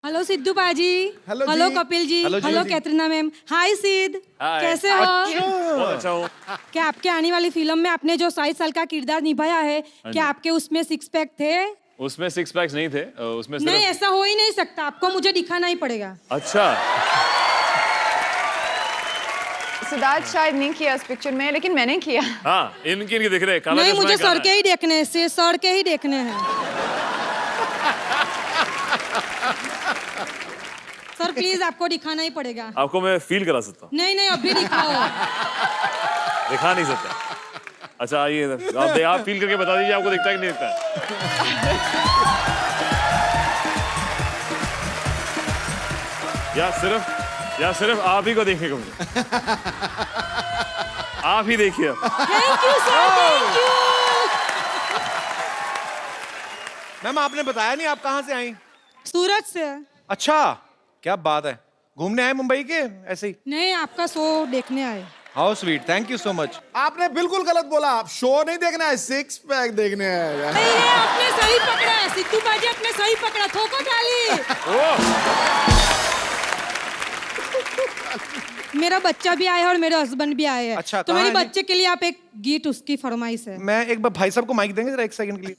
Hello Sidhu paaji. Hello hello ji. Kapil ji. Hello ji. Hello Katrina ma'am. Hi Siddh, कैसे हो? बहुत अच्छा हूँ। क्या आपके आने वाली फिल्म में आपने जो 27 साल का किरदार निभाया है, क्या आपके उसमें सिक्स पैक थे? उसमें सिक्स पैक्स नहीं थे, उसमें सिर्फ नहीं, ऐसा हो ही नहीं सकता, आपको मुझे दिखाना ही पड़ेगा। अच्छा। सिद्धार्थ शायद नहीं किया इस पिक्चर में, लेकिन मैंने किया। हाँ, इनके दिख रहे काला नहीं, चश्मा मुझे काला सर के है। ही देखने हैं, सर के ही देखने हैं। सर प्लीज, आपको दिखाना ही पड़ेगा। आपको मैं फील करा सकता हूँ, नहीं नहीं, अभी दिखाओ। दिखा नहीं सकता। अच्छा आइए इधर। आप फील करके बता दीजिए आपको दिखता है कि नहीं दिखता है। या सिर्फ आप ही को देखेगा मुझे। आप ही देखिए। Thank you sir, thank you. Ma'am आपने बताया नहीं आप कहाँ से आई? सूरत से। अच्छा, क्या बात है। घूमने आए मुंबई के ऐसे ही? नहीं, आपका शो देखने आए। How sweet, thank you so much. आपने बिल्कुल गलत बोला। आप शो नहीं देखना है, सिक्स पैक देखने है। नहीं है, आपने सही पकड़ा है सिद्धू बाजी, आपने सही पकड़ा। ठोको ताली। मेरा बच्चा भी आया है और मेरे हस्बैंड भी आए हैं। अच्छा, तो कहाँ मेरे है? बच्चे के लिए आप एक गीत, उसकी फरमाइश है। मैं एक बार भाई साहब को माइक देंगे जरा एक सेकंड के लिए?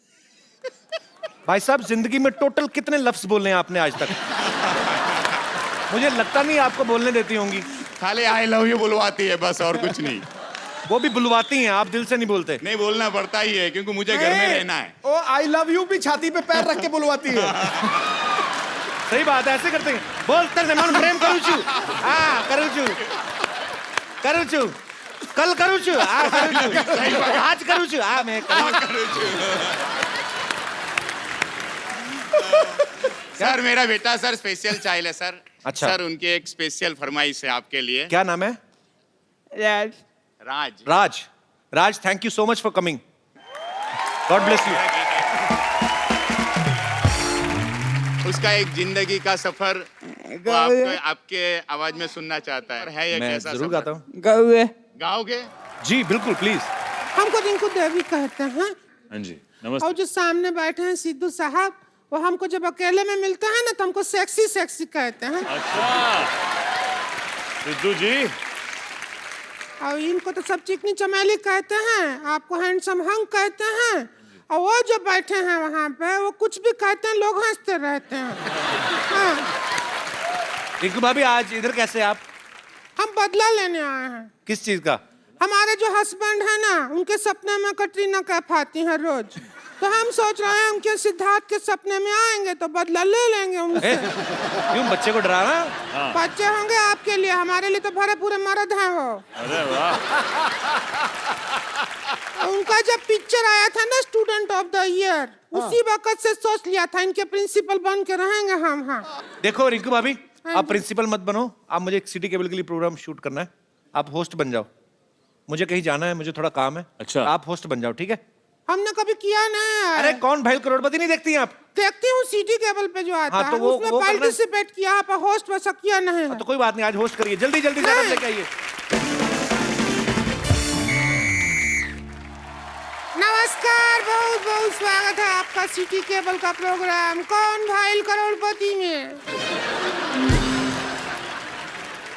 भाई साहब, जिंदगी में टोटल कितने लफ्ज बोले हैं आपने आज तक? मुझे लगता नहीं आपको बोलने देती होंगी। खाली आई लव यू बुलवाती है बस, और कुछ नहीं। वो भी बुलवाती हैं, आप दिल से नहीं बोलते। नहीं, बोलना पड़ता ही है क्योंकि मुझे घर में रहना है। ओ आई लव यू भी छाती पे पैर रख के बुलवाती है। सही बात है, ऐसे करते हैं। बोल तर मन प्रेम करू छु। हाँ, करू छु। करू छु। कल करू छु। हाँ, करू छु। आज करू छु। हाँ, मैं करू सर मेरा बेटा सर स्पेशल चाइल्ड है सर। अच्छा। सर उनकी एक स्पेशल फरमाइश है आपके लिए। क्या नाम है? Raj. Raj. Raj, thank you so much for coming. God bless you. उसका एक जिंदगी का सफर वो आपके आवाज में सुनना चाहता है ये मैं कैसा जरूर सफर? गाता हूँ। गाओगे? जी बिल्कुल, प्लीज। हमको रिंकू देवी कहते हैं। हाँ जी, और नमस्ते। जो सामने बैठे हैं सिद्धू साहब, वो हमको जब अकेले में मिलते हैं ना तो हमको सेक्सी सेक्सी कहते हैं। अच्छा सिद्धू जी। और इनको तो सब चिकनी चमेली कहते हैं, आपको हैंडसम हंग कहते हैं। और वो जो बैठे हैं वहाँ पे, वो कुछ भी कहते हैं, लोग हंसते रहते हैं। हाँ, रिंकू भाभी, आज इधर कैसे आप? हम बदला लेने आए हैं। किस चीज का? हमारे जो हस्बैंड है ना, उनके सपने में कटरीना कैफ आती है रोज। तो हम सोच रहे हैं उनके सिद्धार्थ के सपने में आएंगे तो बदला ले लेंगे उनसे। क्यों बच्चे को डराना? बच्चे होंगे आपके लिए, हमारे लिए तो भरे पूरे मर्द हैं वो। अरे वाह। उनका जब पिक्चर आया था ना स्टूडेंट ऑफ द ईयर, उसी वक्त से सोच लिया था इनके प्रिंसिपल बन के रहेंगे हम। हाँ, देखो रिंकू भाभी, हाँ आप जी। प्रिंसिपल मत बनो। आप मुझे एक सिटी केबल के लिए प्रोग्राम शूट करना है, आप होस्ट बन जाओ। मुझे कहीं जाना है, मुझे थोड़ा काम है। अच्छा। आप होस्ट बन जाओ, ठीक है? हमने कभी किया नहीं है। अरे कौन भाई करोड़पति नहीं देखती हैं आप? देखती हूँ सिटी केबल पे जो आता हाँ, तो है, वो उसमें करना है। पार्टिसिपेट किया है, पर होस्ट वैसा किया नहीं है। तो कोई बात नहीं, आज होस्ट करिए। जल्दी जल्दी से नहीं। लेके आइए। नमस्कार, बहुत बहुत स्वागत है आपका सिटी केबल का प्रोग्राम कौन भाई करोड़पति में।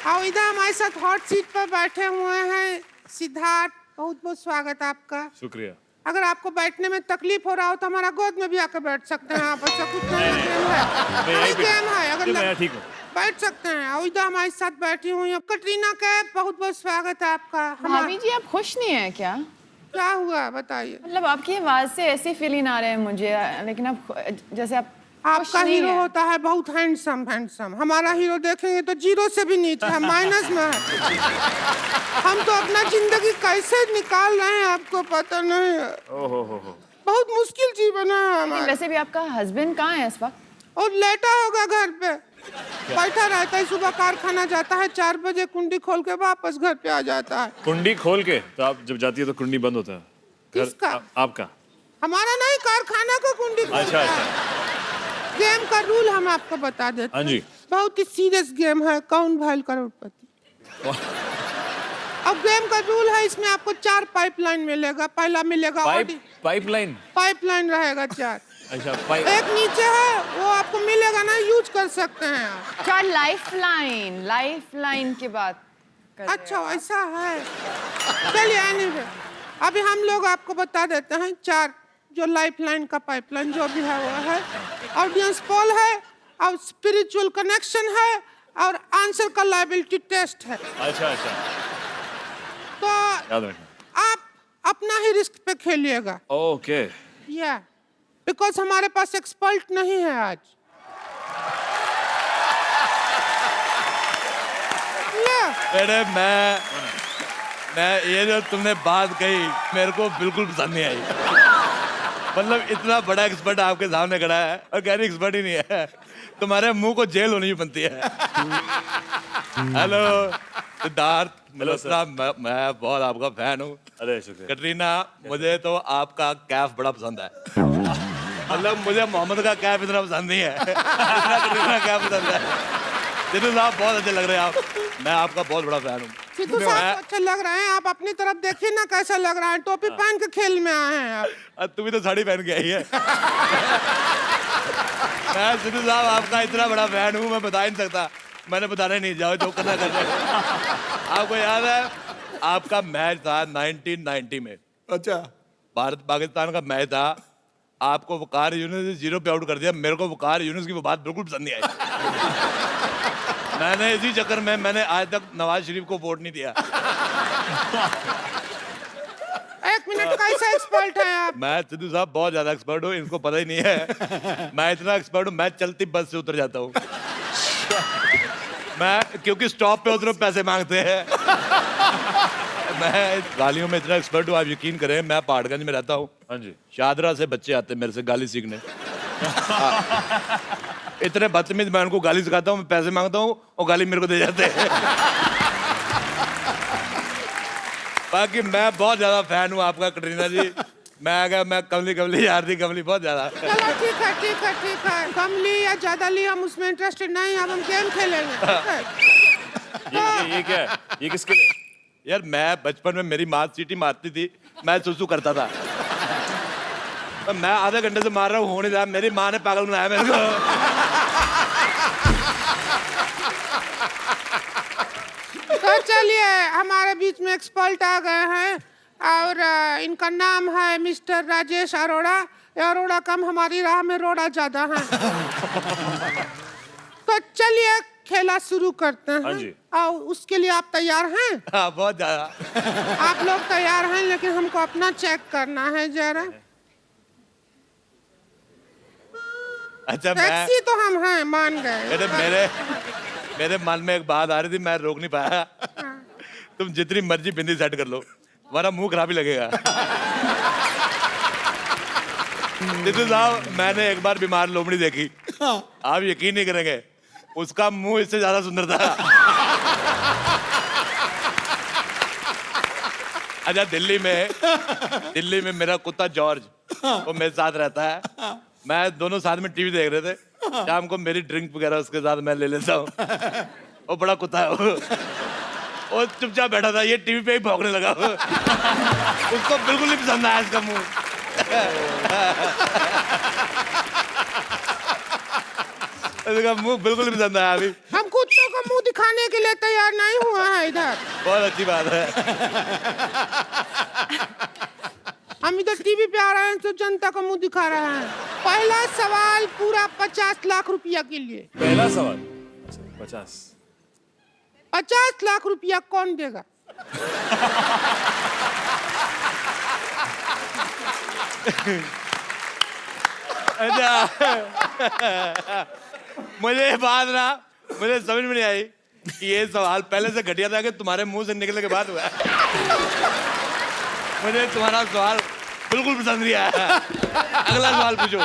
और इधर हमारे साथ हॉट सीट पर बैठे हुए हैं सिद्धार्थ, बहुत बहुत स्वागत आपका। शुक्रिया। अगर आपको बैठने में तकलीफ हो रहा हो तो हमारा गोद में भी आकर बैठ सकते हैं आप। ऐसा कुछ नहीं है, गेम है। मैं यहीं पे- गेम है, अगर मैं यहाँ ठीक हूँ। बैठ सकते हैं। और इधर हमारे साथ बैठी हुई है कटरीना कैफ, बहुत बहुत स्वागत है आपका। भाभी जी, आप खुश नहीं है क्या? क्या हुआ बताइए? मतलब आपकी आवाज से ऐसी फीलिंग आ रहे हैं मुझे, लेकिन आप जैसे आप खुश आपका नहीं हीरो हैं। होता है बहुत हैंडसम हैंडसम। हमारा हीरो देखेंगे तो जीरो से भी नीचे है, माइनस में है। हम तो अपना जिंदगी कैसे निकाल रहे हैं आपको पता नहीं है। ओहो बहुत मुश्किल जीवन है लेकिन हमारा। वैसे भी आपका हस्बैंड कहाँ है इस वक्त? और लेटा होगा घर पे, बैठा रहता है। सुबह कारखाना जाता है, 4 बजे कुंडी खोल के वापस घर पे आ जाता है। कुंडी खोल के? तो आप जब जाती है तो कुंडी बंद होता है? घर- किसका? आपका? हमारा नहीं, कारखाना का कुंडी खोलता अच्छा है। अच्छा। गेम का रूल हम आपको बता देते हाँ जी। बहुत ही सीरियस गेम है, कौन भाई करोड़पति। अब गेम का रूल है, इसमें आपको 4 पाइपलाइन मिलेगा। पहला मिलेगा पाइपलाइन? पाइपलाइन रहेगा 4। अच्छा एक नीचे है, वो आपको मिलेगा ना, यूज कर सकते हैं आप। क्या लाइफ लाइन की बात कर रहे हैं? अच्छा ऐसा है। चलिए anyway, अभी हम लोग आपको बता देते हैं 4 जो लाइफलाइन का पाइपलाइन जो भी है वो है, ऑडियंस पोल है, और स्पिरिचुअल कनेक्शन है, और आंसर का लाइबिलिटी टेस्ट है। अच्छा अच्छा तो याद रखना। आप अपना ही रिस्क पे खेलिएगा। ओके या बिकॉज हमारे पास एक्सपर्ट नहीं है आज। अरे मैं ये जो तुमने बात कही मेरे को बिल्कुल पसंद नहीं आई। मतलब इतना बड़ा एक्सपर्ट आपके सामने खड़ा है और कह रही एक्सपर्ट ही नहीं है। तुम्हारे मुंह को जेल होनी बनती है। हेलो सिद्धार्थ मल्होत्रा, मैं बहुत आपका फैन हूँ। अरे शुक्रिया। कटरीना, मुझे तो आपका कैफ बड़ा पसंद है। मतलब मुझे मोहम्मद का कैफ इतना पसंद नहीं है जितना कटरीना कैफ पसंद है। सिद्धू साहब बहुत अच्छे लग रहे हैं आप, मैं आपका बहुत बड़ा फैन हूँ। सिद्धू साहब अच्छे लग रहे हैं, आप अपनी तरफ देखिए ना कैसा लग रहा है। टोपी पहन के खेल में आए हैं आप। तू भी तो साड़ी पहन के आई है। मैं सिद्धू साहब आपका इतना बड़ा फैन हूँ, मैं बता ही नहीं सकता। मैंने बताना ही नहीं, जाओ जो करना कर रहे हो। आपको याद है आपका मैच था 1990 में? अच्छा, भारत पाकिस्तान का मैच था। आपको वकार यूनुस ने 0 पे आउट कर दिया। मेरे को वकार यूनुस की वो बात बिल्कुल पसंद नहीं आई। मैंने इसी चक्कर में मैंने आज तक नवाज शरीफ को वोट नहीं दिया। एक मिनट, कैसा एक्सपर्ट है आप? मैं सिद्धू साहब बहुत ज्यादा एक्सपर्ट हूँ, इनको पता ही नहीं है। मैं इतना एक्सपर्ट हूँ, मैं चलती बस से उतर जाता हूँ। मैं क्योंकि स्टॉप पे उतरो पैसे मांगते हैं। मैं गालियों में इतना एक्सपर्ट हूँ, आप यकीन करें। मैं पहाड़गंज में रहता हूँ। हाँ जी। शादरा से बच्चे आते हैं मेरे से गाली सीखने। इतने बदतमीज, मैं उनको गाली सिखाता हूँ, मैं पैसे मांगता हूँ और गाली मेरे को दे जाते हैं। बाकी मैं बहुत ज्यादा फैन हूँ आपका कटरीना जी। मैं कमली यार थी, कमली बहुत ज्यादा। चलो ठीक है ठीक है ठीक है, कम ली या ज्यादा ली हम उसमें इंटरेस्टेड नहीं, अब हम गेम खेलेंगे। ठीक है? ये क्या है? ये किसके लिए? यार मैं बचपन में मेरी माँ सीटी मारती थी, मैं सुसु करता था। मैं आधे घंटे से मार रहा हूँ, हो नहीं रहा। मेरी माँ ने पागल बनाया मेरे को। तो चलिए, हमारे बीच में एक्सपर्ट आ गए हैं और इनका नाम है मिस्टर राजेश अरोड़ा। अरोड़ा कम, हमारी राह में रोड़ा ज्यादा है। तो चलिए खेला शुरू करते हाँ हैं। जी। और उसके लिए आप तैयार हैं? हाँ बहुत ज्यादा। आप लोग तैयार हैं, लेकिन हमको अपना चेक करना है जरा। अच्छा टैक्सी तो हम हैं, मान गए। मेरे मन में एक बात आ रही थी, मैं रोक नहीं पाया। तुम जितनी मर्जी बिंदी सेट कर लो, तुम्हारा मुंह खराब ही लगेगा। सिद्धू साहब, मैंने एक बार बीमार लोमड़ी देखी, आप यकीन नहीं करेंगे, उसका मुंह इससे ज्यादा सुंदर था। अच्छा, दिल्ली में मेरा कुत्ता जॉर्ज, वो मेरे साथ रहता है। मैं दोनों साथ में टीवी देख रहे थे। शाम को मेरी ड्रिंक वगैरह उसके साथ मैं ले लेता हूँ। वो बड़ा कुत्ता है वो चुपचाप बैठा था, ये टीवी पे ही भौंकने लगा। उसको बिल्कुल नहीं पसंद आया इसका मुंह। इसका मुंह बिल्कुल नहीं पसंद आया। अभी हम कुत्तों का मुंह दिखाने के लिए तैयार नहीं हुआ है इधर। बहुत अच्छी बात है। हम इधर टीवी पे आ रहे हैं तो जनता का मुंह दिखा रहे हैं। पहला सवाल पूरा 50 लाख रुपया के लिए। पहला सवाल 50 लाख रुपया कौन देगा? अच्छा, मुझे बात ना, मुझे समझ में नहीं आई कि ये सवाल पहले से घटिया था कि तुम्हारे मुंह से निकलने के बाद हुआ। मुझे तुम्हारा सवाल बिल्कुल पसंद नहीं आया। अगला सवाल पूछो।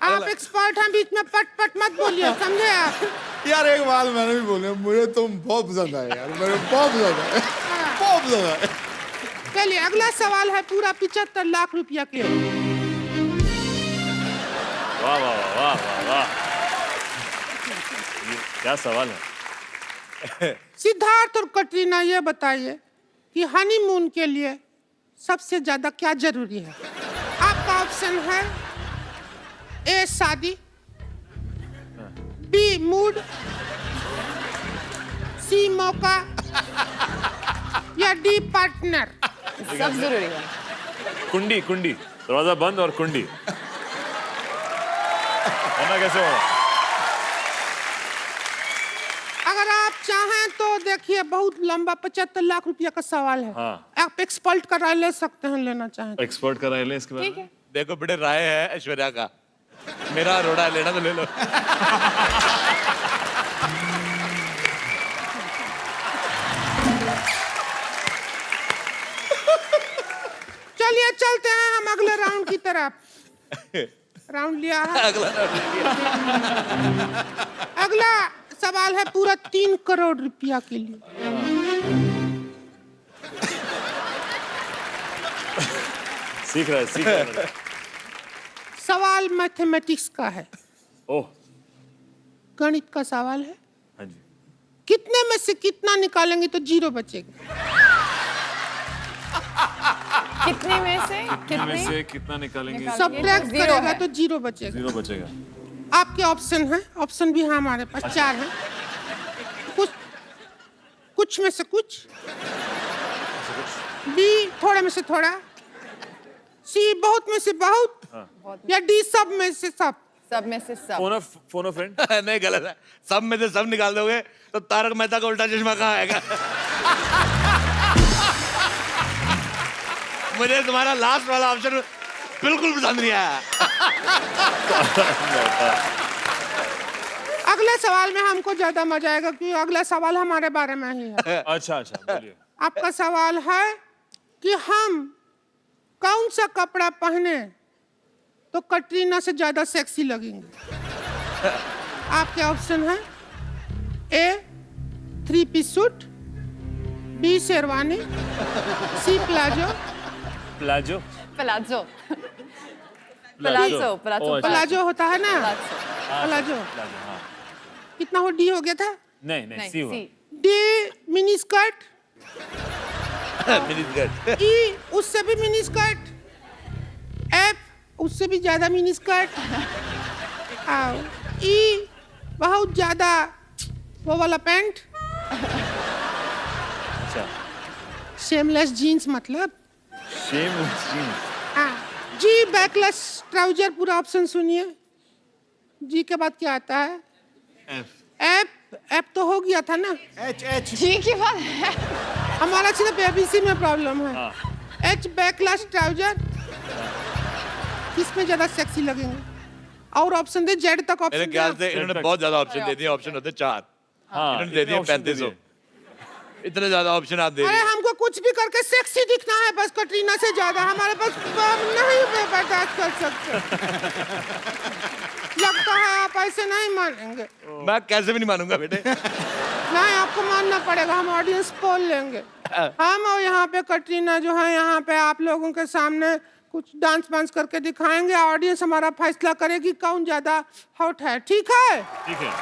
आप एक्सपर्ट हैं, बीच में पट पट मत बोलिए, समझे आप? यार एक बात मैंने भी बोली, मुझे तुम बहुत पसंद आए यार, मेरे बहुत पसंद आए, बहुत पसंद आए। चलिए, अगला सवाल है पूरा 75 लाख रुपया के। वाह वाह वाह वाह वाह वाह, ये क्या सवाल है? सिद्धार्थ और कटरीना, ये बताइए कि हनीमून के लिए सबसे ज्यादा क्या जरूरी है? आपका ऑप्शन ऑप्शन है ए शादी, बी मूड, सी मौका या डी पार्टनर। सब जरूरी है। कुंडी कुंडी, दरवाजा बंद और कुंडी, वरना कैसे होगा? अगर आप चाहें तो देखिए, बहुत लंबा 75 लाख रुपया का सवाल है। हाँ। आप एक्सपर्ट का राय ले सकते हैं, लेना चाहें तो। एक्सपर्ट का राय ले इसके बारे ठीक में। है। देखो बेटे, राय है ऐश्वर्या का, मेरा रोड़ा लेना तो ले लो। चलिए चलते हैं हम अगले राउंड की तरफ। राउंड लिया है। अगला अगला सवाल है पूरा 3 करोड़ रुपया के लिए। सीख रहा है। सवाल मैथमेटिक्स का है, ओह, गणित का सवाल है। हाँ जी। कितने में से कितना निकालेंगे तो 0 बचेगा? कितने में से में कितने? से कितना निकालेंगे? सब्ट्रैक्ट जीरो करेगा है। तो 0 बचेगा। 0 बचेगा। आपके ऑप्शन है, ऑप्शन भी है हमारे पास, 4 है। कुछ में से कुछ, बी थोड़े में से थोड़ा, सी बहुत में से बहुत, या डी सब में से सब। सब में से सब। Phone of friend. नहीं, गलत है। सब में से सब निकाल दोगे तो तारक मेहता का उल्टा चश्मा कहाँ आएगा? मुझे तुम्हारा लास्ट वाला ऑप्शन बिल्कुल पसंद नहीं आया। अगले सवाल में हमको ज्यादा मजा आएगा, क्योंकि अगला सवाल हमारे बारे में ही है। अच्छा बोलिए। आपका सवाल है कि हम कौन सा कपड़ा पहने तो कटरीना से ज्यादा सेक्सी लगेंगे। आपके ऑप्शन है A 3 piece suit, B sherwani, C palazzo. Palazzo. Palazzo. Palazzo. Palazzo. Palazzo होता है ना, प्लाजो। प्लाजो। कितना हो, डी हो गया था। नहीं सी हुआ। D mini skirt, mini skirt. E उससे भी मिनी स्कर्ट, एफ उससे भी ज्यादा मिनी स्कर्ट, ई बहुत ज्यादा वो वाला पैंट, अच्छा, शेमलेस जीन्स मतलब। Shameless jeans. हाँ, जी बैकलेस ट्राउजर। पूरा ऑप्शन सुनिए। जी के बाद क्या आता है? एफ तो हो गया था ना। जी के बाद है। हमारा सिर्फ एबीसी में प्रॉब्लम है। एच बैकलेस ट्राउजर, किसमें ज्यादा सेक्सी लगेंगे? और ऑप्शन दे, जेड तक मेरे ऑप्शन। ख्याल से इन्होंने बहुत ज्यादा ऑप्शन दे दिए। ऑप्शन होते 4, इन्होंने दे दिए 3500। इतने ज्यादा ऑप्शन आप दे अरे दिए। हमको कुछ भी करके सेक्सी दिखना है बस, कटरीना से ज्यादा हमारे पास नहीं बर्दाश्त कर सकते। लगता है आप ऐसे नहीं मानेंगे। मैं कैसे भी नहीं मानूंगा बेटे। नहीं, आपको मानना पड़ेगा। हम ऑडियंस पोल लेंगे। हम और यहाँ पे कटरीना जो है, यहाँ पे आप लोगों के सामने कुछ डांस वांस करके दिखाएंगे। ऑडियंस हमारा फैसला करेगी कौन ज्यादा हॉट है। ठीक है? ठीक है।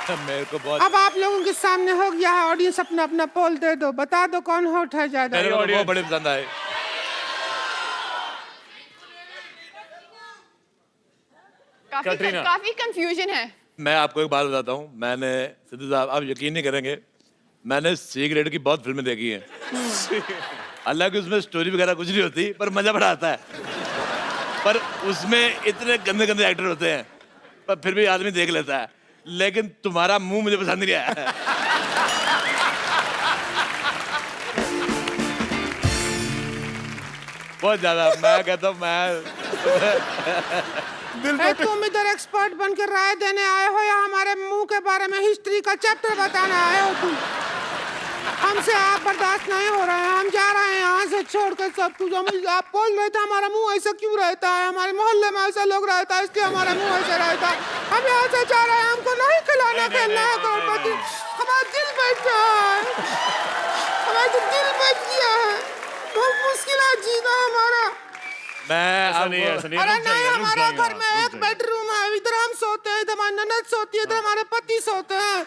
मेरे को बहुत, अब आप लोगों के सामने हो गया है, ऑडियंस अपना अपना पोल दे दो, बता दो कौन हॉट है ज्यादा। मेरे को बहुत बड़े पसंद आए। कटरीना। काफी कंफ्यूजन है। मैं आपको एक बात बताता हूँ। मैंने, सिद्धू साहब आप यकीन नहीं करेंगे, मैंने सी ग्रेड की बहुत फिल्में देखी हैं। हालांकि उसमें स्टोरी वगैरह कुछ नहीं होती, पर मजा बड़ा आता है। पर उसमें इतने गंदे गंदे एक्टर होते हैं, पर फिर भी आदमी देख लेता है। लेकिन तुम्हारा मुंह मुझे पसंद नहीं आया। बहुत ज्यादा। मैं कहता हूँ तुम इधर एक्सपर्ट बन के राय देने आए हो या हमारे मुंह के बारे में हिस्ट्री का चैप्टर बताने आए हो तुम? हमसे आप बर्दाश्त नहीं हो रहे हैं। हम जा रहे हैं यहाँ से छोड़ कर सब कुछ। आप बोल रहे थे हमारा मुंह ऐसा क्यों रहता है, हमारे मोहल्ले में ऐसा लोग रहता है इसलिए हमारा मुंह ऐसा रहता है। हम यहाँ से जा रहे हैं, हमको नहीं खिलाना खेलना है करोड़पति। हमारा दिल बैठ गया है, हमारा तो दिल बैठ गया है। बहुत मुश्किल है जीना हमारा। ऐसा नहीं है, ऐसा नहीं है। अरे रुक नहीं, जाइए, रुक हमारा जाइए, घर में रुक एक जाइए। बेडरूम है। इधर हम सोते हैं, इधर हमारी ननद सोती है, इधर हमारे पति सोते हैं।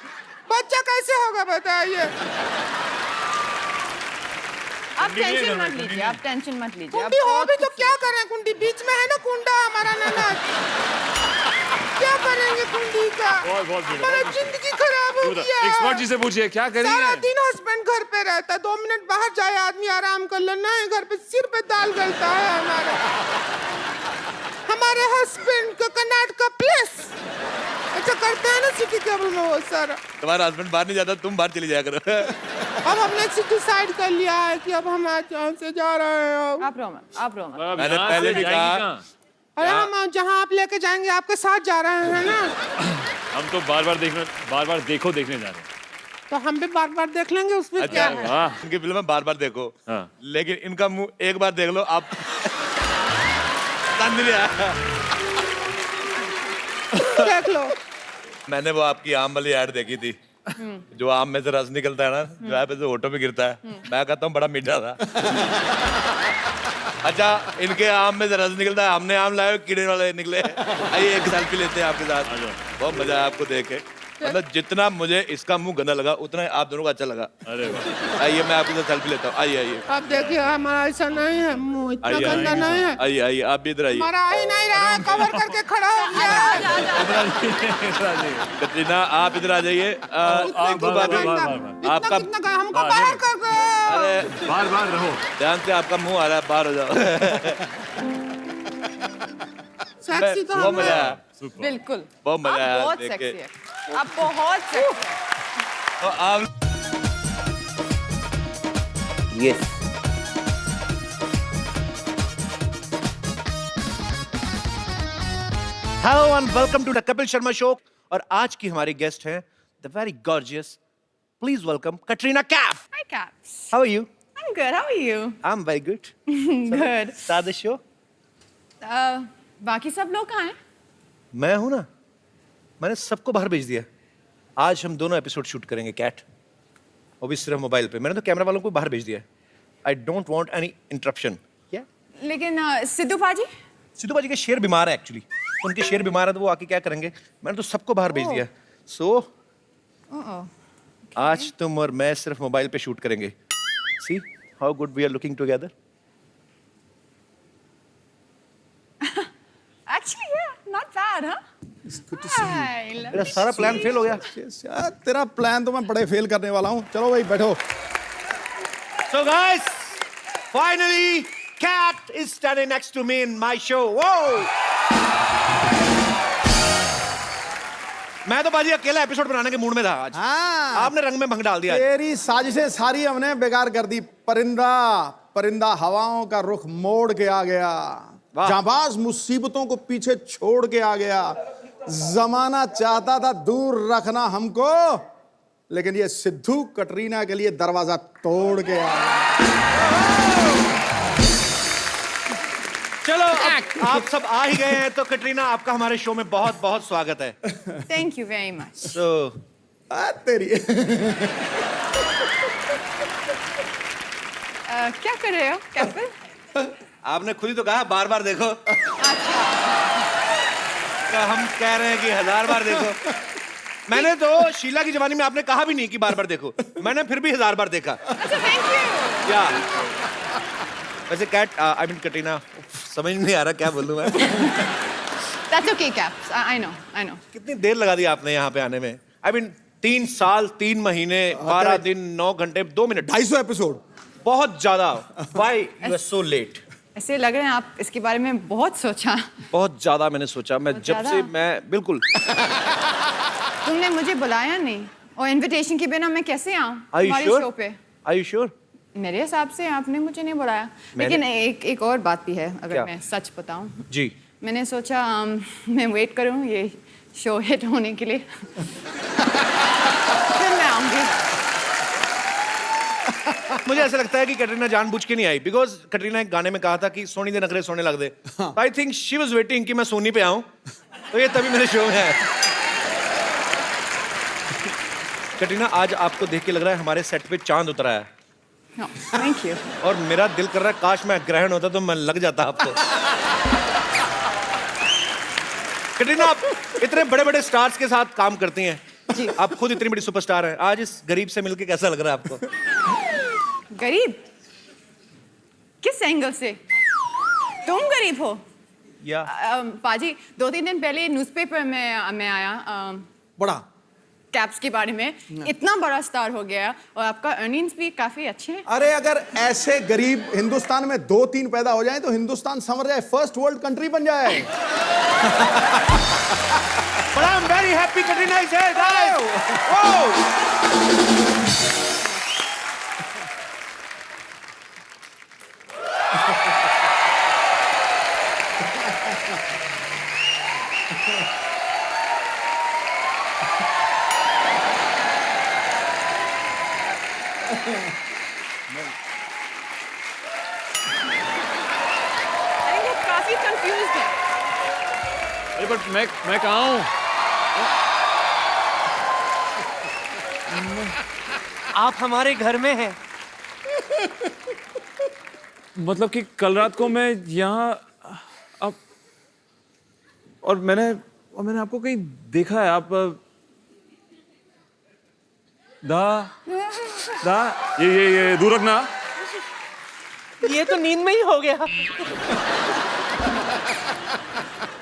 बच्चा कैसे होगा बताइए? आप टेंशन मत लीजिए, आप टेंशन मत लीजिए। कुंडी हो भी तो क्या करें, कुंडी बीच में है ना कुंडा हमारा ननद, क्या करेंगे कुंडी का? बहुत बहुत beautiful, हमारा बहुत जिंदगी खराब हो गया। एक्सपर्ट जी से पूछिए क्या करिए। सारा दिन हस्बैंड घर पे रहता है, 2 मिनट बाहर जाए आदमी आराम कर लेना है, घर पे सिर पे दाल गलता है हमारा। हमारे हस्बैंड का कर्नाटका प्लेस अच्छा करते हैं ना सिटी केबल में वो सारा। तुम्हारा हस्बैंड बाहर नहीं जाता, तुम बाहर चली जाया करो। अब हमने डिसाइड कर लिया है कि अब हम आज यहाँ से जा रहे हैं। आप रो मत, आप रो मत। अब मैंने यहाँ पहले से भी जाएगी कहा- कहाँ? अरे हम जहाँ आप लेके जाएंगे आपके साथ जा रहे हैं ना, हम तो बार बार देखने जा रहे हैं। तो हम भी बार बार देख लेंगे, उसमें क्या अच्छा है। वाह इनकी फिल्म बार बार देखो, हाँ। लेकिन इनका मुंह एक बार देख लो आप। तंदलिया। देख लो। मैंने वो आपकी आम वाली ऐड देखी थी, जो आम में से रस निकलता है ना, जो है से होठों में गिरता है। मैं कहता हूँ बड़ा मीठा था। अच्छा, इनके आम में से रस निकलता है, हमने आम लाए कीड़े वाले निकले। आइए एक सेल्फी लेते हैं आपके साथ। बहुत मजा आया आपको देख के। मतलब जितना मुझे इसका मुंह गंदा लगा उतना ही आप दोनों का अच्छा लगा। अरे वाह आइए मैं आपके साथ सेल्फी लेता हूँ। आइए आइए अब देखिए हमारा ऐसा नहीं है, मुंह इतना आइए गंदा नहीं है, आइए आइए आप भी इधर आइए। हमारा आ ही नहीं रहा है, कवर करके खड़ा हो गया है। कटरीना आप इधर आ जाइए। इतना एक कितना बात है, गंदा, आपका इतना कितना हमको बाहर कर दो। अरे बार बार रहो। ध्यान से, आपका मुंह आ रहा है, बाहर हो जाओ। सेक्सी तो बहुत हम मजा हैं। आया, बिल्कुल, बहुत मजा आप आया बहुत देख सेक्सी के। है, आप बहुत सेक्सी है। तो आप yes hello and welcome to the Kapil Sharma show. और आज की हमारी गेस्ट हैं the very gorgeous, please welcome Katrina Kaif. Hi, Caps. How are you? I'm good. How are you? I am very good. Good. Start the show. बाकी सब लोग कहाँ हैं? मैं हूं ना, मैंने सबको बाहर भेज दिया। आज हम दोनों एपिसोड शूट करेंगे कैट, वो भी सिर्फ मोबाइल पे। मैंने तो कैमरा वालों को बाहर भेज दिया। I don't want any interruption. क्या लेकिन सिद्धू पाजी? सिद्धू बाजी के शेर बीमार है एक्चुअली, उनके शेर बीमार है तो वो आके क्या करेंगे। मैंने तो सबको बाहर भेज दिया। सो Oh, आज तुम और मैं सिर्फ मोबाइल पे शूट करेंगे। See how good we are looking together. actually, yeah, not bad, huh? Hi, मेरा सारा प्लान फेल हो गया। यार तेरा प्लान तो मैं बड़े फेल करने वाला हूँ। चलो भाई बैठो। So guys, finally, Cat is standing next to me in my show. Whoa! मैं तो बाजी अकेला एपिसोड बनाने के मूड में था आज। हाँ, आपने रंग में भंग डाल दिया। तेरी साजिशें सारी हमने बेकार कर दी। परिंदा हवाओं का रुख मोड़ के आ गया, वाह। जाबाज मुसीबतों को पीछे छोड़ के आ गया। जमाना चाहता था दूर रखना हमको, लेकिन ये सिद्धू कटरीना के लिए दरवाजा तोड़ के आ गया। चलो अब आप सब आ ही गए हैं तो कटरीना आपका हमारे शो में बहुत बहुत स्वागत है। thank you very much. So तेरी क्या कर रहे हो, कैपिल? आपने खुद ही तो कहा बार बार देखो। क्या हम कह रहे हैं कि 1000 बार देखो। मैंने तो शीला की जवानी में आपने कहा भी नहीं कि बार बार देखो, मैंने फिर भी 1000 बार देखा। अच्छा, thank you. क्या वैसे कैट आई मीन कटरीना, समझ नहीं आ रहा क्या बोलूं मैं। That's okay, Caps. I know, I know. कितनी देर लगा दी आपने यहाँ पे आने में? आई मीन 3 साल 3 महीने 12 दिन 9 घंटे 2 मिनट, 250 एपिसोड। बहुत ज्यादा। Why you are so late? ऐसे लग रहे हैं आप इसके बारे में बहुत सोचा। बहुत ज्यादा मैंने सोचा। मैं बहुत जब ज्यादा? से मैं बिल्कुल। तुमने मुझे बुलाया नहीं और इनविटेशन के बिना मैं कैसे आऊँ Are you हमारे sure? शो पे? Are you sure? मेरे हिसाब से आपने मुझे नहीं बुलाया। मैंने- लेकिन एक और बात भी है, अगर क्या? मैं सच बताऊं। जी मैंने सोचा मैं वेट करूं ये शो हिट होने के लिए। फिर मैं आऊंगी। मुझे ऐसा लगता है कि कटरीना जानबूझ के नहीं आई, बिकॉज कटरीना एक गाने में कहा था कि सोनी दे नखरे सोने लग दे। I think she was waiting कि मैं सोनी पे आऊं, तो ये तभी मेरे शो में है। कटरीना आज आपको देख के लग रहा है हमारे सेट पे चांद उतरा है, थैंक यू। और मेरा दिल कर रहा है काश मैं ग्रहण होता तो मैं लग जाता आपको। कटरीना आप इतने बड़े बड़े स्टार्स के साथ काम करती हैं जी। आप खुद इतनी बड़ी सुपरस्टार हैं, आज इस गरीब से मिलके कैसा लग रहा है आपको? गरीब? किस एंगल से? तुम गरीब हो? या पाजी 2-3 दिन पहले न्यूज़पेपर में मैं आया बड़ा कैप्स के बारे में। इतना बड़ा स्टार हो गया और आपका अर्निंग्स भी काफी अच्छे हैं। अरे अगर ऐसे गरीब हिंदुस्तान में 2-3 पैदा हो जाए तो हिंदुस्तान संवर जाए, फर्स्ट वर्ल्ड कंट्री बन जाए। But I'm very happy Katrina is here, guys. Whoa! अरे वो काफी कंफ्यूज्ड है। अरे बट मैं कहाँ हूँ? आप हमारे घर में हैं। मतलब कि कल रात को मैं यहाँ अब और मैंने आपको कहीं देखा है। आप ये दूर रखना। ये तो नींद में ही हो गया।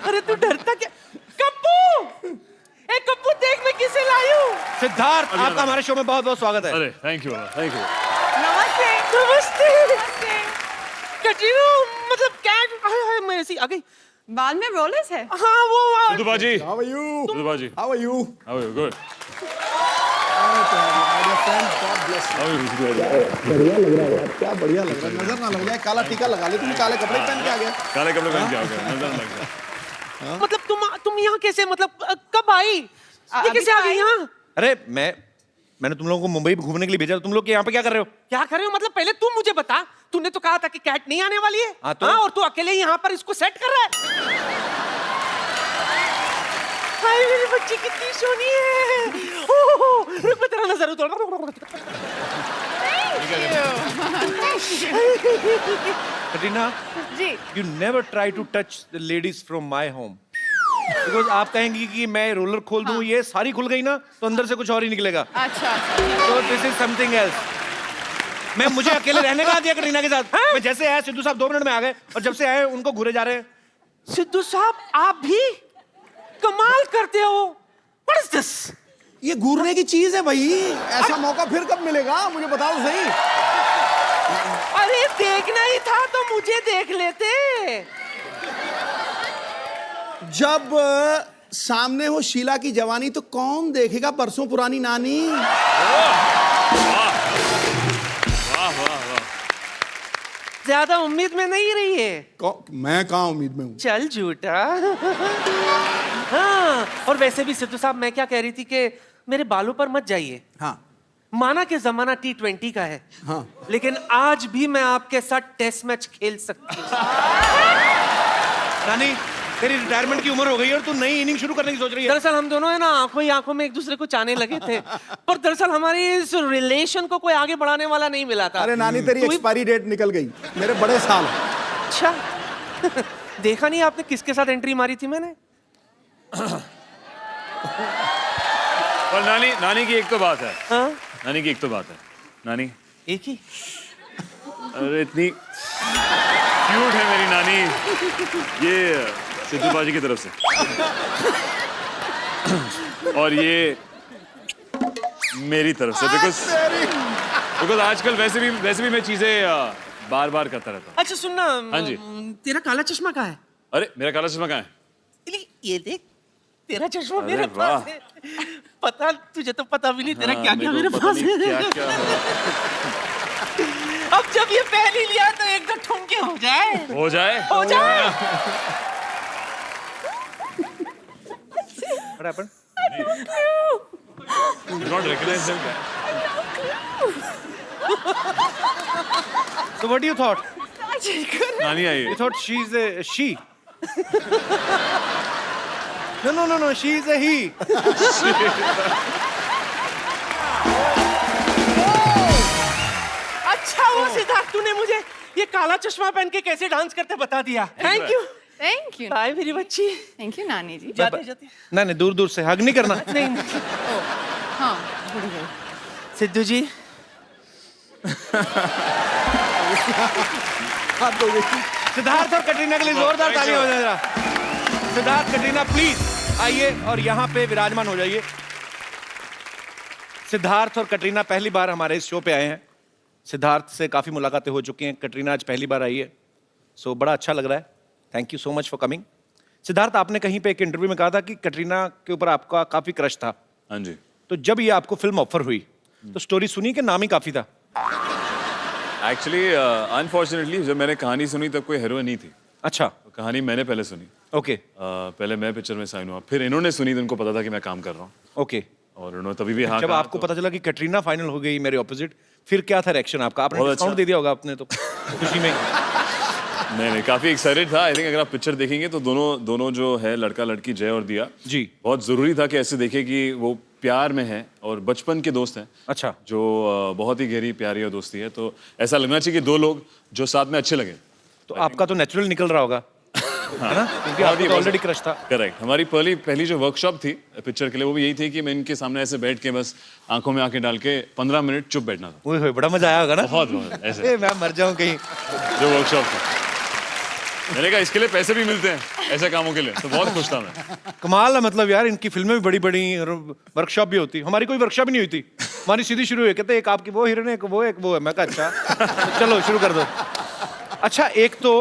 अरे तू डरता क्या? कप्पू! ए कप्पू देख मैं किसे लाई हूँ। सिद्धार्थ, आपका हमारे शो में बहुत बहुत स्वागत है। अरे थैंक यू। नमस्ते। नमस्ते। नमस्ते। कटरीना मतलब कैट हाय मैं ऐसी आ गई। बाल में रोलर्स है? हाँ वो सिद्धू बाजी। How are you? सिद्धू बाजी। How are you? How are you? Good. My dear friend, God bless you. How are you? बढ़िया लग रहा है यार, क्या बढ़िया लग रहा है। नजर ना लग जाए, काला टीका लगा ले, तुम काले कपड़े पहन के आ गए। काले कपड़े पहन के आ गए, नजर लग गया। मतलब तुम यहाँ कैसे मतलब कब आई? ये अभी कैसे आ तो गई आई। यहाँ? अरे मैंने तुम लोगों को मुंबई घूमने के लिए भेजा, तुम लोग यहाँ पे क्या कर रहे हो? क्या कर रहे हो? मतलब पहले तुम मुझे बता। तूने तो कहा था कि कैट नहीं आने वाली है। हाँ, तो? हाँ, और तू अकेले यहाँ पर इसको सेट कर रहा है। हाय मेरी बच्ची कितनी सोनी है। ओह, रुक मैं तेरा नजर उतार। कटरीना, जी। you never try to touch the ladies from my home. Because आप कहेंगी कि मैं रोलर खोल दूं, ये सारी खुल गई ना तो अंदर से कुछ और ही निकलेगा। अच्छा। तो दिस इज समथिंग एल्स। मैं मुझे अकेले रहने का दिया कटरीना के साथ। मैं जैसे आया सिद्धू साहब 2 मिनट में आ गए और जब से आए उनको घूरे जा रहे हैं। सिद्धू साहब आप भी कमाल करते हो। What is this? ये घूरने की चीज है भाई, ऐसा मौका फिर कब मिलेगा मुझे बताओ सही। अरे देखना ही था तो मुझे देख लेते। जब सामने हो शीला की जवानी तो कौन देखेगा बरसों पुरानी नानी। ज्यादा उम्मीद में नहीं रही है। मैं कहाँ उम्मीद में हूँ। चल झूठा। हाँ, और वैसे भी सिद्धू साहब मैं क्या कह रही थी कि मेरे बालों पर मत जाइए। हाँ माना कि जमाना T20 का है, हाँ लेकिन आज भी मैं आपके साथ टेस्ट मैच खेल सकती हूँ। नानी, तेरी रिटायरमेंट की उम्र हो गई और तू नई इनिंग शुरू करने की सोच रही है। दरअसल हम दोनों है ना आंखों ही आंखों में एक दूसरे को चाहने लगे थे, पर दरअसल हमारी इस रिलेशन को कोई आगे बढ़ाने वाला नहीं मिला था। अरे नानी तेरी तू ही- एक्सपायरी डेट निकल गई, मेरे बड़े साल। अच्छा। देखा नहीं आपने किसके साथ एंट्री मारी थी मैंने? और नानी की एक तो बात है। हाँ? नानी की एक तो बात है। नानी एक ही। अरे इतनी क्यूट है मेरी नानी। ये सिद्धू बाजी की तरफ से। और ये मेरी तरफ से, बिकॉज आजकल वैसे भी मैं चीजें बार बार करता रहता हूँ। अच्छा सुनना। हाँ जी। तेरा काला चश्मा कहाँ है? अरे मेरा काला चश्मा कहाँ है? ये देख तेरा चश्मा अरे मेरे वाह। पास है। पता तुझे तो पता भी नहीं तेरा हाँ, क्या क्या मेरे मेरे को पता पास नहीं है। क्या है। अब जब ये पहली लिया तो एक दो ठुमके हो जाए। हो जाए। What happened? You not recognize them? So what do you thought? नानी आई है। You thought she's a she? No, she's a he. अच्छा वो सिद्धार्थ तूने मुझे ये काला चश्मा पहन के कैसे डांस करते बता दिया। Thank you. Thank you. Bye मेरी बच्ची। थैंक यू नानी जी। जाते जाते। नहीं, दूर से हग नहीं करना। नहीं हाँ भूल गई। सिद्धू जी बात हो गई। सिद्धार्थ और कटरीना के लिए जोरदार तालियां हो जाए जरा। सिद्धार्थ, कटरीना प्लीज आइए और यहाँ पे विराजमान हो जाइए। सिद्धार्थ और कटरीना पहली बार हमारे इस शो पे आए हैं। सिद्धार्थ से काफी मुलाकातें हो चुकी हैं, कटरीना आज पहली बार आई है, सो बड़ा अच्छा लग रहा है। Thank you so much for coming. Siddharth, आपने कहीं पे एक इंटरव्यू में कहा था कि कटरीना के ऊपर आपका काफी क्रश था। हाँ जी। तो जब ये आपको फिल्म ऑफर हुई तो स्टोरी सुनी कि नाम ही काफी था? एक्चुअली अनफॉर्चुनेटली जब मैंने कहानी सुनी तब कोई हीरोइन नहीं थी। अच्छा, तो कहानी मैंने पहले सुनी। ओके पहले मैं पिक्चर में साइन हुआ, फिर इन्होंने सुनी तो उनको पता था कि मैं काम कर रहा हूँ, ओके। और उन्होंने तभी भी हाँ जब कहा, आपको तो पता चला कि कटरीना फाइनल हो गई मेरे ऑपोजिट, फिर क्या था रिएक्शन आपका? आपने बहुत डिस्काउंट अच्छा। दे दिया होगा आपने तो खुशी में। नहीं, काफी एक्साइटेड था। आई थिंक अगर आप पिक्चर देखेंगे तो दोनों जो है लड़का लड़की जय और दिया जी। बहुत जरूरी था कि ऐसे देखे कि वो प्यार में है और बचपन के दोस्त हैं, अच्छा, जो बहुत ही गहरी प्यारी और दोस्ती है। तो ऐसा लगना चाहिए कि दो लोग जो साथ में अच्छे लगे। तो आपका तो नेचुरल निकल रहा होगा, है ना? क्योंकि बहुत ही आपको ऑलरेडी क्रश था। करेक्ट। हमारी पहली जो वर्कशॉप थी पिक्चर के लिए वो भी यही थी कि मैं इनके सामने ऐसे बैठ के बस आंखों में आंखें डाल के 15 मिनट चुप बैठना था। ओए होए, बड़ा मजा आया होगा ना? बहुत ऐसे मैं मर जाऊं कहीं। जो वर्कशॉप थी, मैंने कहा इसके लिए पैसे भी मिलते हैं ऐसे कामों के लिए, तो बहुत खुश था मैं। कमाल है, मतलब यार इनकी फिल्में भी बड़ी बड़ी और वर्कशॉप भी होती। हमारी कोई वर्कशॉप ही नहीं हुई थी, हमारी सीधी शुरू हुई। कहते एक आपकी वो हीरोइन है, एक वो है। मैं कहा अच्छा तो चलो शुरू कर दो। अच्छा, एक तो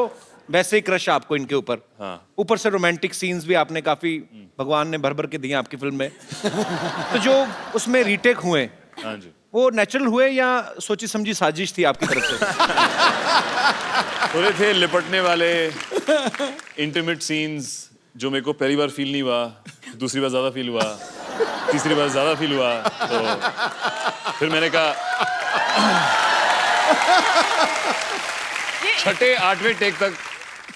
वैसे ही क्रश आपको इनके ऊपर, हाँ। ऊपर से रोमांटिक सीन्स भी आपने काफी भगवान ने भर भर के दिए आपकी फिल्म में। तो जो उसमें रीटेक हुए हाँ जी। वो नेचुरल हुए या सोची समझी साजिश थी आपकी तरफ से? थोड़े थे लिपटने वाले इंटीमेट सीन्स जो मेरे को पहली बार फील नहीं हुआ, दूसरी बार ज्यादा फील हुआ, तीसरी बार ज्यादा फील हुआ। तो फिर मैंने कहा छठे 8वें टेक तक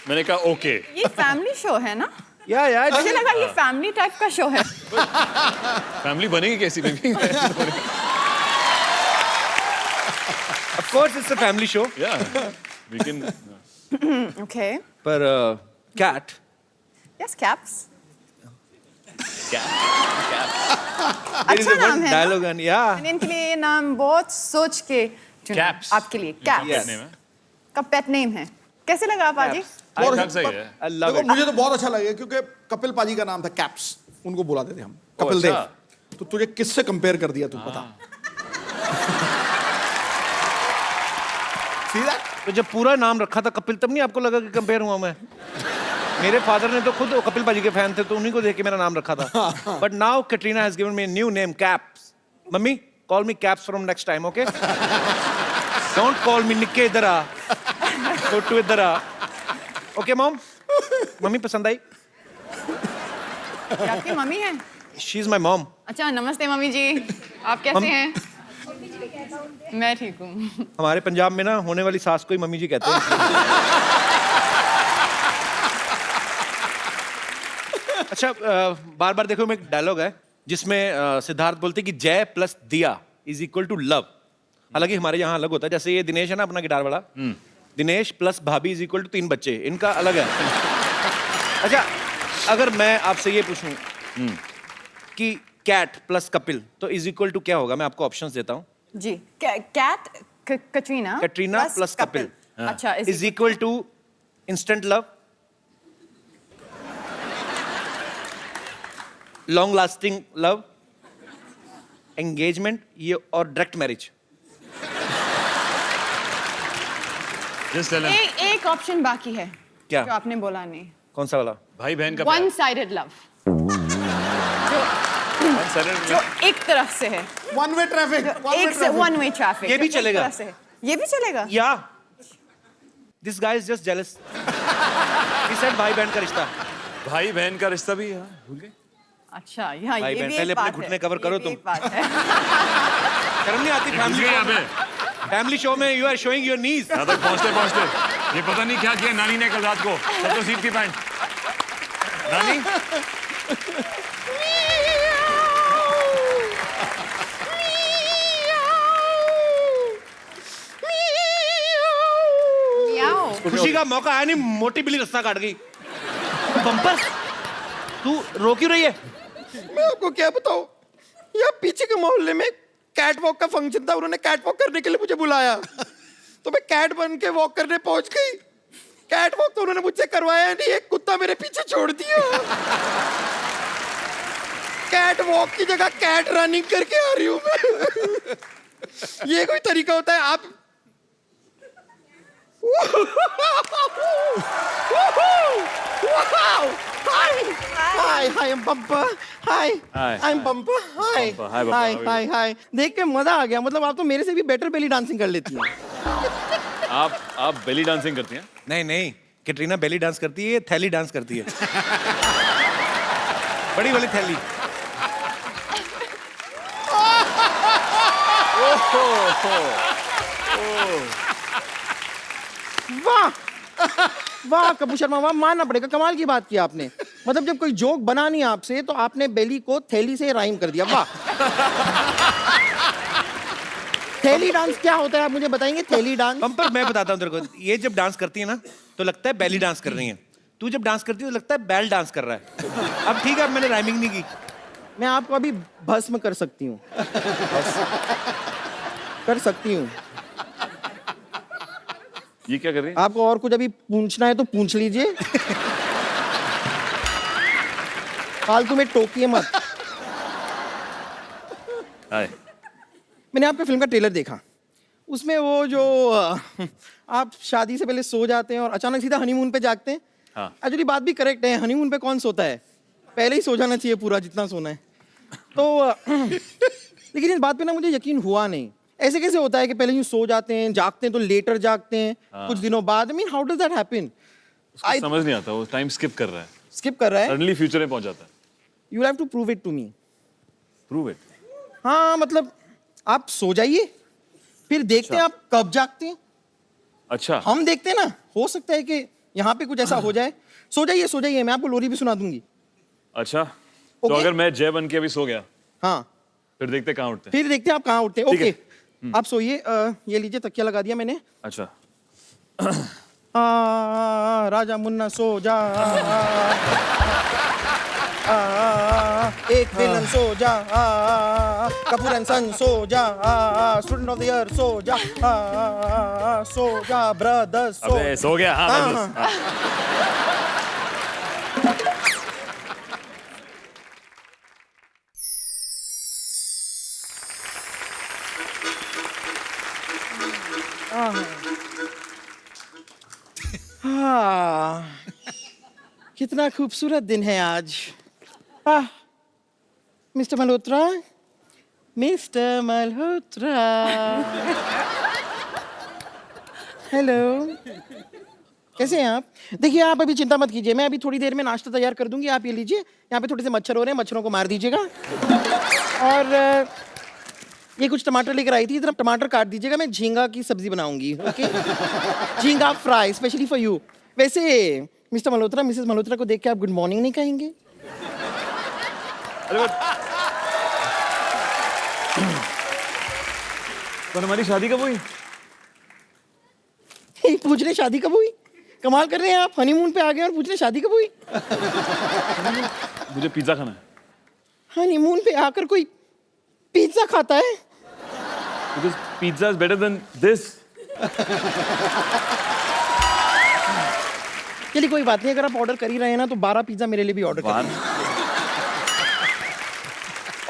मैंने कहा ओके। ये फैमिली शो है ना? या मुझे लगा ये फैमिली टाइप का शो है। फैमिली बनेगी कैसी baby? Of course it's a family show. या वी कैन। ओके। पर कैट यस, कैप्स। अच्छा नाम है ना? डायलॉग एंड या मैंने इनके लिए ये नाम बहुत सोच के चुना। Caps। आपके लिए कैप्स नेम है। का पेट नेम है। कैसे लगा आप आज? ठीक ठाक सही है। आई लव देखो इट। मुझे तो बहुत अच्छा लगे क्योंकि कपिल पाजी का नाम था कैप्स, उनको बुलाते थे हम ओ, कपिल अच्छा। देव। तो तुझे किससे कंपेयर कर दिया तू बता? सीधा तो जब पूरा नाम रखा था कपिल, तब नहीं आपको लगा कि कंपेयर हुआ मैं? मेरे फादर ने तो खुद कपिल पाजी के फैन थे, तो उन्हीं को देख के मेरा नाम रखा था। But now Katrina has given me new name, caps. Mummy call me caps from next time, okay? Don't call मी निक्के, इधर आ, छोटू इधर आ। Okay mom? मम्मी पसंद आई? ये आपकी मम्मी है? She is my mom. अच्छा, नमस्ते मम्मी जी, आप कैसे हैं? मैं ठीक हूँ। हमारे पंजाब में ना होने वाली सास को ही मम्मी जी कहते हैं। अच्छा, बार बार देखो में एक डायलॉग है जिसमें सिद्धार्थ बोलते हैं कि जय प्लस दिया इज इक्वल टू लव। हालांकि हमारे यहाँ अलग होता है, जैसे ये दिनेश है ना अपना गिटार वाला, दिनेश प्लस भाभी इज इक्वल टू 3 बच्चे, इनका अलग है। अच्छा, अगर मैं आपसे ये पूछूं कि कैट प्लस कपिल तो इज इक्वल टू क्या होगा? मैं आपको ऑप्शंस देता हूं। जी, कैट कटरीना प्लस कपिल अच्छा, is equal to instant love, long lasting love, engagement, ये और direct marriage. Just tell him। एक ऑप्शन बाकी है क्या? जो आपने बोला नहीं। कौन सा वाला? भाई बहन का वन साइडेड लव, जो एक तरफ से है, वन वे ट्रैफिक, एक से वन वे ट्रैफिक। ये भी चलेगा? ये भी चलेगा। या this guy is just jealous. He said भाई बहन का रिश्ता। भाई बहन का रिश्ता भी हाँ, भूल गए। अच्छा, यहाँ भाई ये बहन, भी पहले एक अपने बात घुटने है। कवर ये करो भी तुम। एक बात है। शर्म नहीं आती फैमिली शो में? फैमिली शो में you are showing your knees. यहाँ तक पहुँचते ये पता नहीं क्या किया नानी ने कल रात को। सब तो सीट की पैंट नानी। मियाओ। खुशी का मौका आया नहीं, मोटी बिल्ली रास्ता काट गई। बम्पर, तू रो क्यों रही है? मैं आपको क्या बताऊं, यहाँ पीछे के मोहल्ले में कैट वॉक का फंक्शन था, उन्होंने कैट वॉक करने के लिए मुझे बुलाया। तो मैं कैट बन के वॉक करने पहुंच गई कैट वॉक तो उन्होंने मुझसे करवाया नहीं, एक कुत्ता मेरे पीछे छोड़ दिया। कैट वॉक की जगह कैट रनिंग करके आ रही हूं मैं। ये कोई तरीका होता है? आप हाय हाय I'm Bumper. Hi. Hi. I'm Bumper. Hi. Bumper. Hi, Bumper. Hi. How are Hi. Hi. देख के मजा आ गया। मतलब आप तो मेरे से भी बेटर बेली डांसिंग कर लेती हैं। आप बेली डांसिंग करती हैं? नहीं नहीं, कैटरीना बेली डांस करती है, थैली डांस करती है। बड़ी वाली थैली। वाह वाह कपूर शर्मा, वाह, मानना पड़ेगा, कमाल की बात की आपने। मतलब जब कोई जोक बना नहीं आपसे तो आपने बेली को थैली से राइम कर दिया। वाह। थैली डांस क्या होता है आप मुझे बताएंगे? थैली डांस पंपर मैं बताता हूँ तेरे को, ये जब डांस करती है ना तो लगता है बेली डांस कर रही है, तू जब डांस करती है तो लगता है बैल डांस कर रहा है। अब ठीक है, अब मैंने राइमिंग नहीं की। मैं आपको अभी भस्म कर सकती हूँ। कर सकती हूँ। ये क्या कर रही हैं? आपको और कुछ अभी पूछना है तो पूछ लीजिए। फालतू में टोकिए मत। हाय। मैंने आपके फिल्म का ट्रेलर देखा, उसमें वो जो आप शादी से पहले सो जाते हैं और अचानक सीधा हनीमून पे जागते हैं। हाँ। एक्चुअली बात भी करेक्ट है, हनीमून पे कौन सोता है? पहले ही सो जाना चाहिए पूरा जितना सोना है। तो लेकिन इस बात पे ना मुझे यकीन हुआ नहीं। ऐसे कैसे होता है कि पहले यूं सो जाते हैं, जागते हैं तो लेटर जागते हैं कुछ दिनों बाद? I mean how does that happen? उसको समझ नहीं आता, वो टाइम स्किप कर रहा है, स्किप कर रहा है। सडनली फ्यूचर में पहुंच जाता है। You have to prove it to me. Prove it? हाँ मतलब आप सो जाइए, फिर देखते हैं आप कब जागते हैं। अच्छा। हम देखते हैं ना, हो सकता है कि यहाँ पे कुछ ऐसा हो जाए। सो जाइए, मैं आपको लोरी भी सुना दूंगी। अच्छा, तो Okay. अगर मैं जय बन के अभी सो गया, हाँ, फिर देखते कहाँ उठते हैं। फिर देखते हैं आप कहाँ उठते हैं। ठीक है। ओके, आप सोइए। ये लीजिए, तकिया लगा दिया मैंने। अच्छा। राजा मुन्ना सो जा, एक विलन सो जा, कपूर एंड सन सो जा, student of the year so जा, ब्रदर्स सो। अबे सो गया। हाँ, हाँ, बस, हाँ। कितना खूबसूरत दिन है आज। Mister Malhotra, mister Malhotra. Hello, कैसे हैं आप? देखिए आप अभी चिंता मत कीजिए, मैं अभी थोड़ी देर में नाश्ता तैयार कर दूंगी। आप ये लीजिए, यहाँ पे थोड़े से मच्छर हो रहे हैं, मच्छरों को मार दीजिएगा। और ये कुछ टमाटर लेकर आई थी, इधर टमाटर काट दीजिएगा, मैं झींगा की सब्जी बनाऊंगी। ओके, झींगा फ्राई स्पेशली फॉर यू। वैसे मिस्टर मल्होत्रा, मिसेस मल्होत्रा को देख के आप गुड मॉर्निंग नहीं कहेंगे? तो हमारी शादी कब हुई? पूछ रहे शादी कब हुई? कमाल कर रहे हैं आप, हनीमून पे आ गए और पूछ रहे शादी कब हुई? मुझे पिज्जा खाना है। हनीमून पे आकर कोई पिज्जा खाता है? Because pizza is better than this. चलिए कोई बात नहीं, अगर आप ऑर्डर कर ही रहे हैं ना तो 12 पिज्जा मेरे लिए भी ऑर्डर कर दीजिए।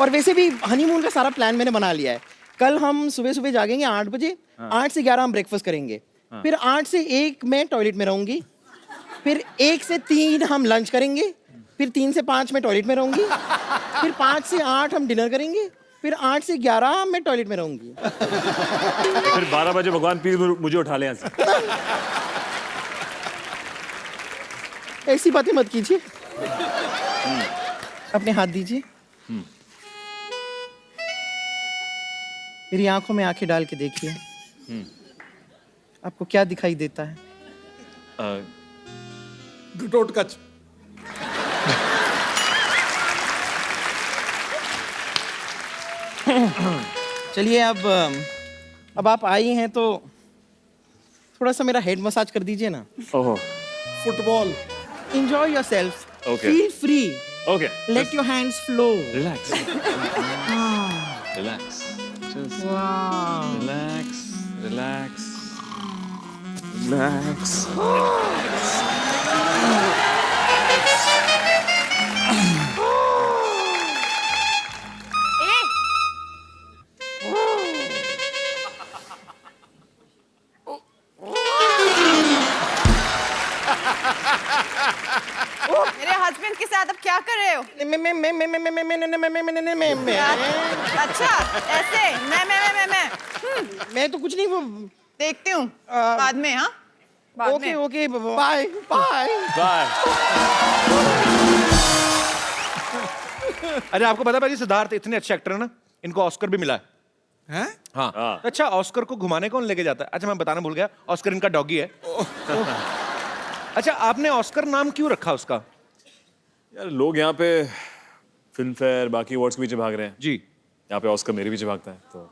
और वैसे भी हनीमून का सारा प्लान मैंने बना लिया है। कल हम सुबह सुबह जागेंगे 8 बजे, 8 से 11 हम ब्रेकफास्ट करेंगे, फिर 8 से 1 मैं टॉयलेट में रहूंगी, फिर 1 से 3 हम लंच करेंगे, फिर 3 से 5 मैं टॉयलेट में रहूंगी, फिर 5 से 8 हम डिनर करेंगे, फिर 8 से 11 मैं टॉयलेट में रहूंगी। फिर 12 बजे भगवान प्लीज मुझे उठा ले यहाँ से। ऐसी बातें मत कीजिए। अपने हाथ दीजिए, मेरी आंखों में आंखें डाल के देखिए। आपको क्या दिखाई देता है? घटोत्कच। चलिए अब आप आई हैं तो थोड़ा सा मेरा हेड मसाज कर दीजिए ना। ओहो। Football. Enjoy yourself. Okay. Feel free. Okay. Let your hands flow. Relax. Relax. Just Wow. relax. Relax. Relax. मेरे हस्बैंड के साथ अब क्या कर रहे हो? अच्छा, ऐसे मैं मैं तो कुछ नहीं, वो देखती हूँ बाद में। हाँ, बाद में। Okay bye bye. बाय। अरे आपको पता है भाई, सिद्धार्थ इतने अच्छे एक्टर है ना, इनको ऑस्कर भी मिला है। हैं? हाँ। अच्छा, ऑस्कर को घुमाने कौन लेके जाता है? अच्छा, मैं बताना भूल गया, ऑस्कर इनका डॉगी है। अच्छा, आपने ऑस्कर नाम क्यों रखा उसका? यार लोग यहाँ पे फिल्म फेयर बाकी अवार्ड्स के पीछे भाग रहे हैं, जी। यहाँ पे ऑस्कर मेरे पीछे भागता है, तो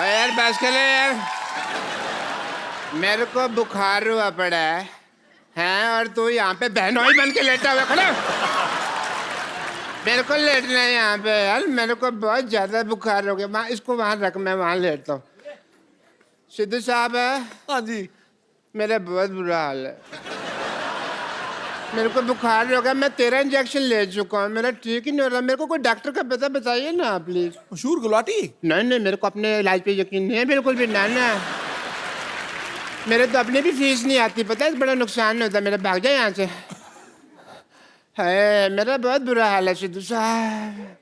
यार बस कर ले यार, मेरे को बुखार हुआ पड़ा है हैं, और तू यहाँ पे बहनोई बन के लेटा हुआ खड़ा। मेरे को लेटना है यहाँ पे यार, मेरे को बहुत ज्यादा बुखार हो गया। वहाँ इसको वहाँ रख, मैं वहाँ लेटता हूँ। सिद्धू साहब है? हाँ जी। मेरा बहुत बुरा हाल है, मेरे को बुखार हो गया। मैं 13 इंजेक्शन ले चुका हूँ, मेरा ठीक ही नहीं हो रहा। मेरे को कोई डॉक्टर का पता बताइए ना प्लीज। मशहूर गुलाटी? नहीं नहीं, मेरे को अपने इलाज पे यकीन नहीं है बिल्कुल भी। ना ना, मेरे तो अपनी भी फीस नहीं आती, पता है, बड़ा नुकसान होता है मेरा। भाग जाए यहाँ से। है, मेरा बहुत बुरा हाल है सिद्धू साहब।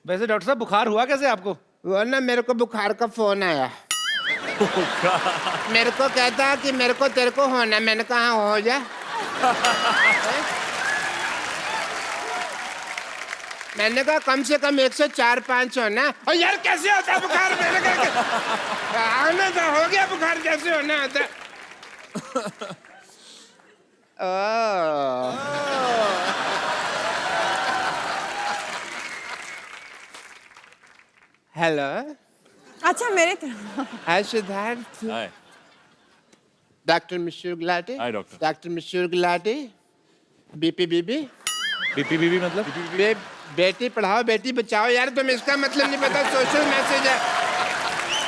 वैसे डॉक्टर साहब, बुखार हुआ कैसे आपको? वो ना, मेरे को बुखार का फोन आया। मेरे को कहता कि मेरे को तेरे को होना। मैंने कहा हो जा। मैंने कहा कम से कम 104-5 होना। और यार कैसे होता बुखार? मैंने कहा आने तो हो गया बुखार, कैसे होना होता? हेलो। अच्छा, मेरे तरफ। Hi Siddharth. Hi. Doctor Mishra Gulati. Hi doctor. Doctor Mishra Gulati. BP बीबी। बीपी मतलब? बेटी पढ़ाओ बेटी बचाओ। यार तुम इसका मतलब नहीं पता, सोशल मैसेज है।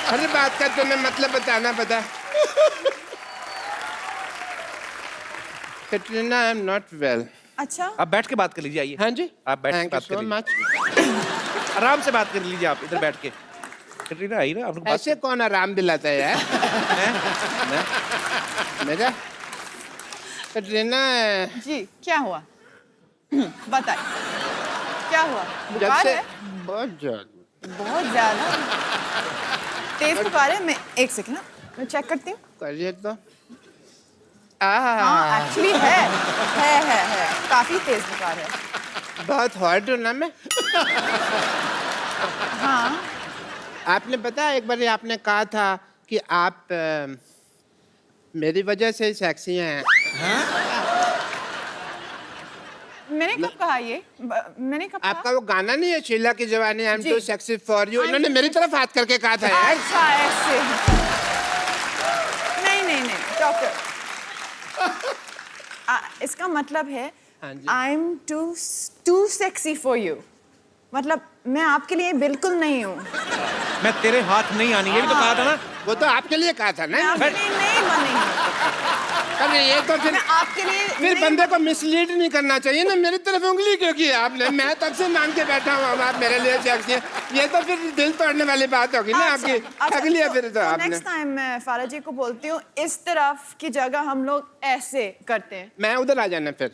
हर बात का तुम्हें मतलब बताना पता। Katrina, I am not well. अच्छा, आप बैठ के बात कर लीजिए, आइए। हाँ जी, आप बैठ के थैंक यू बात कर सो लीजिए। मच। आराम से बात कर लीजिए आप, इधर बैठ के। कैटरीना आई ना, आप लोग बात ऐसे कौन आराम दिलाता है यार? मेरा कैटरीना, जी क्या हुआ? बताइए, क्या हुआ? जब बुखार से है? बहुत ज्यादा। बहुत ज्यादा तेज बुखार है। मैं एक सेकंड ना, मैं चेक करती हूँ। करिए तो। हाँ, एक्चुअली है काफी तेज बुखार है। बहुत हॉट हूँ ना मैं। हाँ, आपने पता, एक बार आपने कहा था कि आप मेरी वजह से सेक्सी हैं। मैंने कब कहा ये? मैंने कब कहा? आपका वो गाना नहीं है, शीला की जवानी, आई एम जी। टू सेक्सी फॉर यू, इन्होंने मेरी तरफ हाथ करके कहा था यार। अच्छा, ऐसे। नहीं डॉक्टर, इसका मतलब है हाँ जी। I am too sexy for you. मतलब मैं आपके लिए बिल्कुल नहीं हूँ। मैं तेरे हाथ नहीं आनी, ये भी तो कहा था ना। वो तो आपके लिए कहा था मैं ना। आपके लिए नहीं बनी। अरे ये तो फिर मैं आपके लिए फिर नहीं बंदे को मिसलीड नहीं करना चाहिए ना। मेरी तरफ उंगली क्यों की आपने? मैं तब से मांग के बैठा हूँ आप मेरे लिए सेक्सी हैं। ये तो फिर दिल तोड़ने वाली बात होगी ना आपकी। ठग लिया फिर तो आपने। नेक्स्ट टाइम मैं फारा जी को बोलती हूँ, इस तरफ की जगह हम लोग ऐसे करते हैं। मैं उधर आ जाना फिर।